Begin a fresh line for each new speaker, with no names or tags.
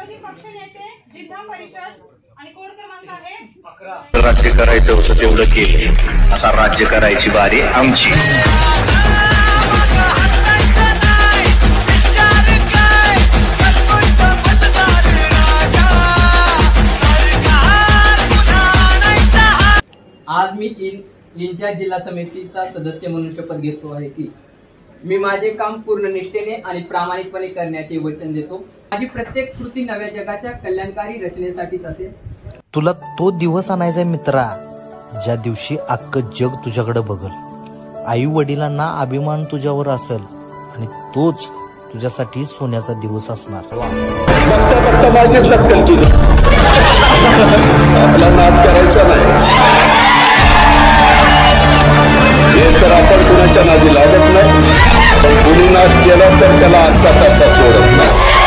विरोधी पक्ष नेते, जिल्हा परिषद आणि कोड क्रमांक आहे
11. राज्य करायचं होतं तेवढं केलं, आता राज्य करायची बारी आमची.
आज मी इंच्या जिल्हा समितीचा सदस्य म्हणून शपथ घेतो आहे की मी माझे काम पूर्ण निष्ठेने आणि प्रामाणिकपणे करण्याचे वचन देतो. माझी प्रत्येक कृती नव्या जगाच्या कल्याणकारी रचनेसाठीच असेल.
तुला तो दिवस आणायचा मित्रा, ज्या दिवशी अख्खं जग तुझ्याकडे बघल. आई वडिलांना अभिमान तुझ्यावर असेल आणि तोच तुझ्यासाठी सोन्याचा दिवस असणार.
बघता बघता माझीच नक्कल केली. आपला नाद करायचा नाही हे तर आपण कुणाच्या नादी लागत नाही, पण कुणी नाद केला तर त्याला असा तसा सोडत नाही.